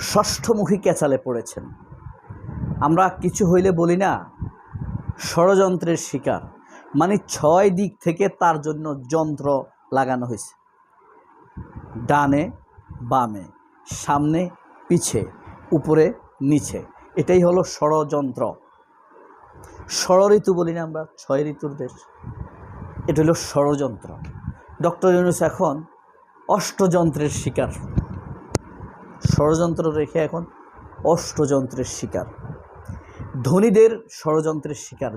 ষষ্ঠমুখী ক্যাচালে পড়েছেন। আমরা কিছু হইলে বলি না ষড়যন্ত্রের শিকার, মানে 6 দিক থেকে তার জন্য যন্ত্র লাগানো হয়েছে, ডানে বামে, সামনে পিছে, উপরে নিচে। এটাই হলো ষড়যন্ত্র। ষড়ঋতু বলি না আমরা, 6 ঋতুর দেশ, এটা হলো ষড়যন্ত্র। ডক্টর ইউনূস এখন অষ্টযন্ত্রের শিকার, ষড়যন্ত্র রেখে এখন অষ্টযন্ত্রের শিকার, ধনীদের ষড়যন্ত্রের শিকার,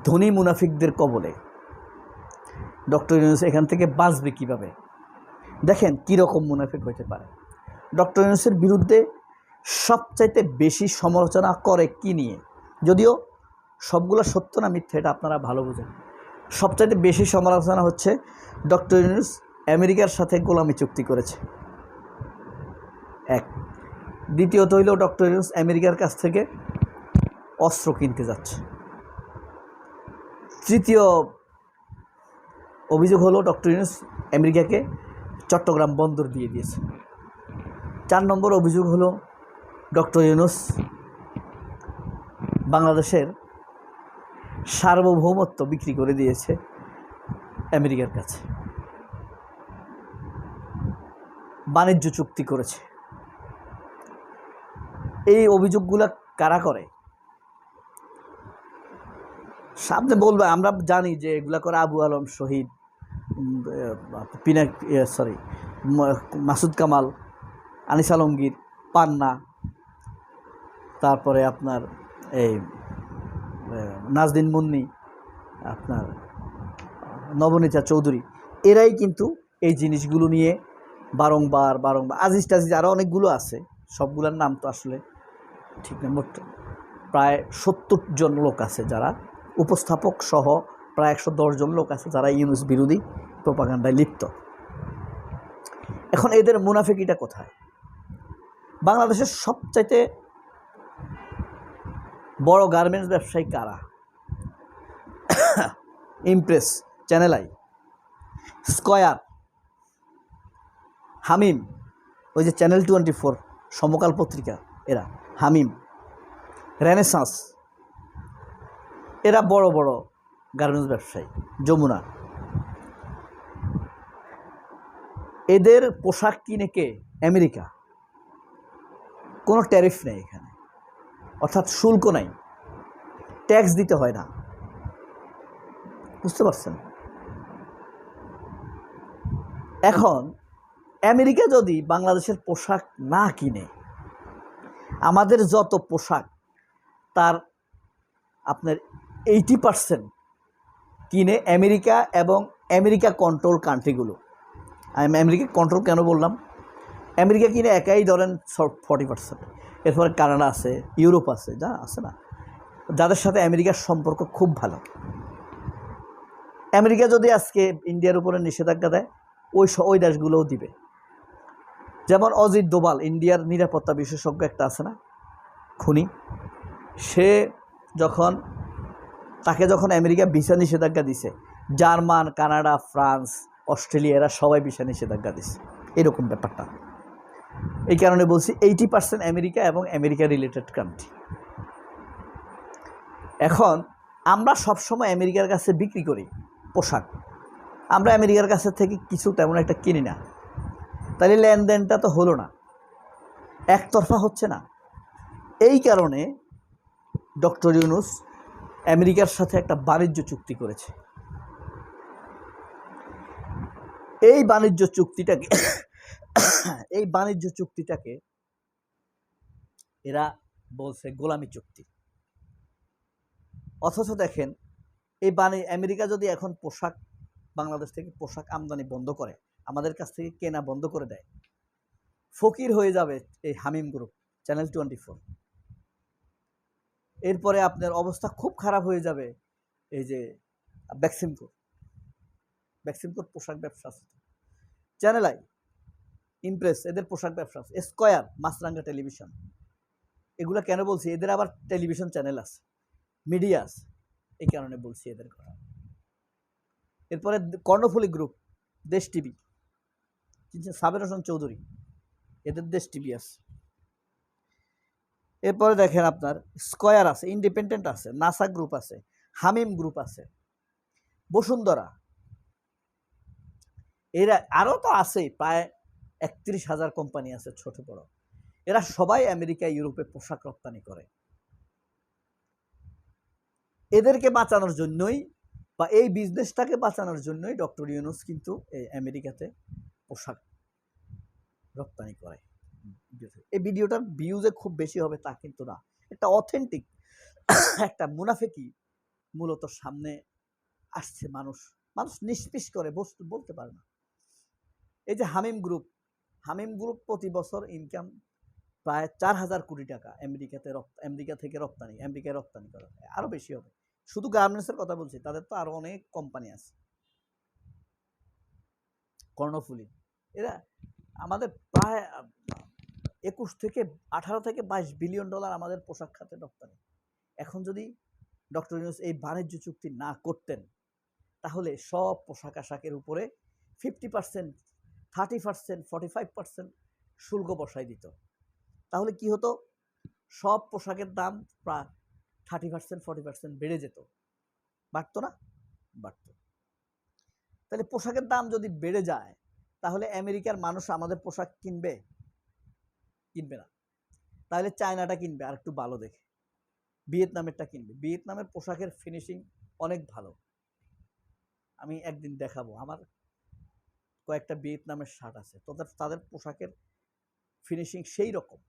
ধনী মুনাফিকদের কবলে। ডক্টর ইউনূস এখান থেকে বাঁচবে কীভাবে? দেখেন কীরকম মুনাফিক হইতে পারে। ডক্টর ইউনূসের বিরুদ্ধে সবচাইতে বেশি সমালোচনা করে কি নিয়ে, যদিও সবগুলো সত্য না মিথ্যা এটা আপনারা ভালো বোঝেন। সবচাইতে বেশি সমালোচনা হচ্ছে ডক্টর ইউনূস আমেরিকার সাথে গোলামি চুক্তি করেছে, এক। দ্বিতীয়ত হইল ডক্টর ইউনূস আমেরিকার কাছ থেকে অস্ত্র কিনতে যাচ্ছে। তৃতীয় অভিযোগ হলো ডক্টর ইউনূস আমেরিকাকে চট্টগ্রাম বন্দর দিয়ে দিয়েছে। 4 নম্বর অভিযোগ হলো ডক্টর ইউনূস বাংলাদেশের সার্বভৌমত্ব বিক্রি করে দিয়েছে আমেরিকার কাছে, বাণিজ্য চুক্তি করেছে। এই অভিযোগগুলো কারা করে? সামনে বলবে, আমরা জানি যে এগুলা করে আবু আলম শহীদ, মাসুদ কামাল, আনিস আলমগীর, পান্না, তারপরে আপনার এই নাজদিন মুন্নি, আপনার নবনীতা চৌধুরী, এরাই কিন্তু এই জিনিসগুলো নিয়ে বারংবার আজিজ টাজিজ আরও অনেকগুলো আছে, সবগুলোর নাম তো আসলে ঠিক না। মোট প্রায় 70 জন লোক আছে যারা উপস্থাপক সহ, প্রায় 110 জন লোক আছে যারা ইউনূস বিরোধী প্রোপাগান্ডায় লিপ্ত। এখন এদের মুনাফিকিটা কোথায়? বাংলাদেশের সবচাইতে বড় গার্মেন্টস ব্যবসায়ী কারা? ইমপ্রেস, চ্যানেল আই, স্কয়ার, হামিম, ওই যে চ্যানেল 24 সমকাল পত্রিকা, এরা হামিম, রেনেসাঁস, এরা বড় বড় গার্মেন্টস ব্যবসায়ী। যমুনা, এদের পোশাক কিনে কে? আমেরিকা। কোনো ট্যারিফ নেই এখানে, অর্থাৎ শুল্ক নাই, ট্যাক্স দিতে হয় না। বুঝতে পারছেন? এখন আমেরিকা যদি বাংলাদেশের পোশাক না কিনে, আমাদের যত পোশাক তার আপনার 80% কিনে আমেরিকা এবং আমেরিকা কন্ট্রোল কান্ট্রিগুলো। আমি আমেরিকা কন্ট্রোল কেন বললাম? আমেরিকা কিনে একাই ধরেন 40%, এরপরে কানাডা আছে, ইউরোপ আছে, যা আছে না, যাদের সাথে আমেরিকার সম্পর্ক খুব ভালো। আমেরিকা যদি আজকে ইন্ডিয়ার উপরে নিষেধাজ্ঞা দেয়, ওই দেশগুলোও দিবে। যেমন অজিত দোভাল, ইন্ডিয়ার নিরাপত্তা বিশেষজ্ঞ একটা আছে না, খুনি, সে তাকে যখন আমেরিকা ভিসা নিষেধাজ্ঞা দিছে, জার্মান, কানাডা, ফ্রান্স, অস্ট্রেলিয়া এরা সবাই ভিসা নিষেধাজ্ঞা দিছে। এরকম ব্যাপারটা। এই কারণে বলছি 80% আমেরিকা এবং আমেরিকা রিলেটেড কান্ট্রি। এখন আমরা সবসময় আমেরিকার কাছে বিক্রি করি পোশাক, আমরা আমেরিকার কাছে থেকে কিছু তেমন একটা কিনি না, তাহলে লেনদেনটা তো হলো না, একতরফা হচ্ছে না। এই কারণে ডক্টর ইউনূস আমেরিকার সাথে একটা বাণিজ্য চুক্তি করেছে। এই বাণিজ্য চুক্তিটাকে এরা বলছে গোলামি চুক্তি। অথচ দেখেন আমেরিকা যদি এখন বাংলাদেশ থেকে পোশাক আমদানি বন্ধ করে, আমাদের কাছ থেকে কেনা বন্ধ করে দেয়, ফকির হয়ে যাবে এই হামিম গ্রুপ, চ্যানেল 24। এরপরে আপনার অবস্থা খুব খারাপ হয়ে যাবে এই যে বেক্সিমকোর পোশাক ব্যবসা আছে, চ্যানেল আই, ইমপ্রেস, এদের পোশাক ব্যবসা আছে, স্কয়ার, মাছরাঙ্গা টেলিভিশন। এগুলো কেন বলছি? এদের আবার টেলিভিশন চ্যানেল আছে, মিডিয়া আছে, এই কারণে বলছি এদের কথা। এরপরে কর্ণফুলী গ্রুপ, দেশ টিভি, সাবের হোসেন চৌধুরী, এদের দেশ টিভি আছে। এরপরে দেখেন আপনার স্কয়ার আছে, ইন্ডিপেন্ডেন্ট আছে, নাসা গ্রুপ আছে, হামিম গ্রুপ আছে, বসুন্ধরা, এরা আরও তো আছেই, প্রায় ৩১,০০০ কোম্পানি আছে ছোট বড়। এরা সবাই আমেরিকা ইউরোপে পোশাক রপ্তানি করে। এদেরকে বাঁচানোর জন্যই বা এই বিজনেসটাকে বাঁচানোর জন্যই ডক্টর ইউনূস কিন্তু এই আমেরিকাতে পোশাক রপ্তানি করে। এই ভিডিওটার ভিউজে খুব বেশি হবে তা কিন্তু না, একটা অথেন্টিক একটা মুনাফিকি মূলত সামনে আসছে। মানুষ নিষ্পিস করে বস্তু বলতে পারে না। এই যে হামিম গ্রুপ প্রতি বছর ইনকাম প্রায় ৪,০০০ কোটি টাকা আমেরিকা থেকে আমেরিকায় রপ্তানি করা হয়, আরও বেশি হবে। শুধু গার্মেন্টসের কথা বলছি, তাদের তো আরও অনেক কোম্পানি আছে। কর্ণফুলী, এরা আমাদের প্রায় 18 থেকে 22 বিলিয়ন ডলার আমাদের পোশাক খাতে রপ্তানি। এখন যদি ডক্টর ইউনূস এই বাণিজ্য চুক্তি না করতেন, তাহলে সব পোশাক আশাকের উপরে 50%, 30%, 45% শুল্ক বসাই দিত। তাহলে কি হতো? সব পোশাকের দাম প্রায় 30%, 40% বেড়ে যেত। বাড়তো না? বাড়তো। তাহলে পোশাকের দাম যদি বেড়ে যায়, তাহলে আমেরিকার মানুষ আমাদের পোশাক কিনবে না। তাহলে চায়নাটা কিনবে আর একটু ভালো দেখে, ভিয়েতনামেরটা কিনবে। ভিয়েতনামের পোশাকের ফিনিশিং অনেক ভালো। আমি একদিন দেখাবো, আমার কয়েকটা ভিয়েতনামের শার্ট আছে, তাদের পোশাকের ফিনিশিং সেই রকম।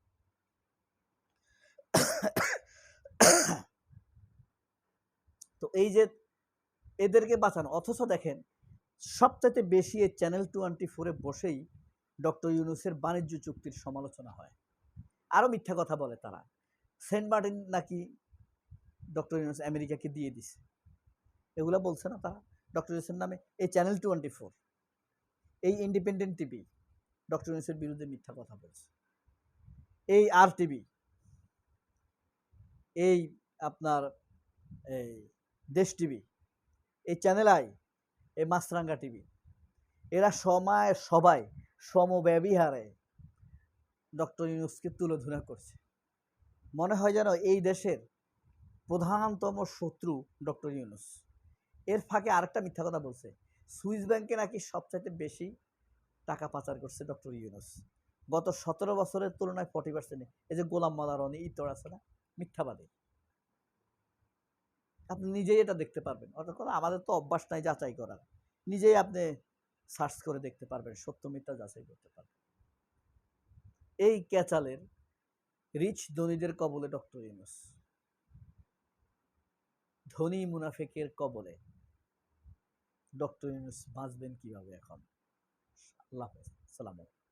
তো এই যে এদেরকে বাঁচানো, অথচ দেখেন সবচাইতে বেশি এই চ্যানেল 24-এ বসেই ডক্টর ইউনূসের বাণিজ্য চুক্তির সমালোচনা হয়। আরও মিথ্যা কথা বলে তারা। সেন্ট মার্টিন নাকি ডক্টর ইউনূস আমেরিকাকে দিয়ে দিছে, এগুলো বলছে না তারা ডক্টর ইউনূসের নামে। এই চ্যানেল 24, এই ইন্ডিপেন্ডেন্ট টিভি ডক্টর ইউনূসের বিরুদ্ধে মিথ্যা কথা বলছে। এই আর টিভি, এই আপনার এই দেশ টিভি, এই চ্যানেল আই, এই মাছরাঙ্গা টিভি, এরা সবাই সমব্যবিহারে ডক্টর ইউনূসকে তুলোধনা করছে। মনে হয় যেন এই দেশের প্রধানতম শত্রু ডক্টর ইউনূস। এর ফাঁকে আরেকটা মিথ্যা কথা বলছে, সুইস ব্যাংকে নাকি সবচাইতে বেশি টাকা পাচার করছে ডক্টর ইউনূস। গত 17 বছরের তুলনায় 40%। এই যে গোলাম মাওলা রনি ইতর আছে না, মিথ্যাবাদী। আপনি নিজেই এটা দেখতে পারবেন। অর্থাৎ আমাদের তো অভ্যাস নাই যাচাই করার, নিজেই আপনি সার্চ করে দেখতে পারবেন, সত্য মিথ্যা যাচাই করতে পারবেন। এই ক্যাচালের রিচ ধনীদের কবলে ডক্টর ইউনূস, ধনী মুনাফিকের কবলে ডক্টর ইউনূস বাঁচবেন কিভাবে এখন? আল্লাহ হাফেজ, সালাম আলাইকুম।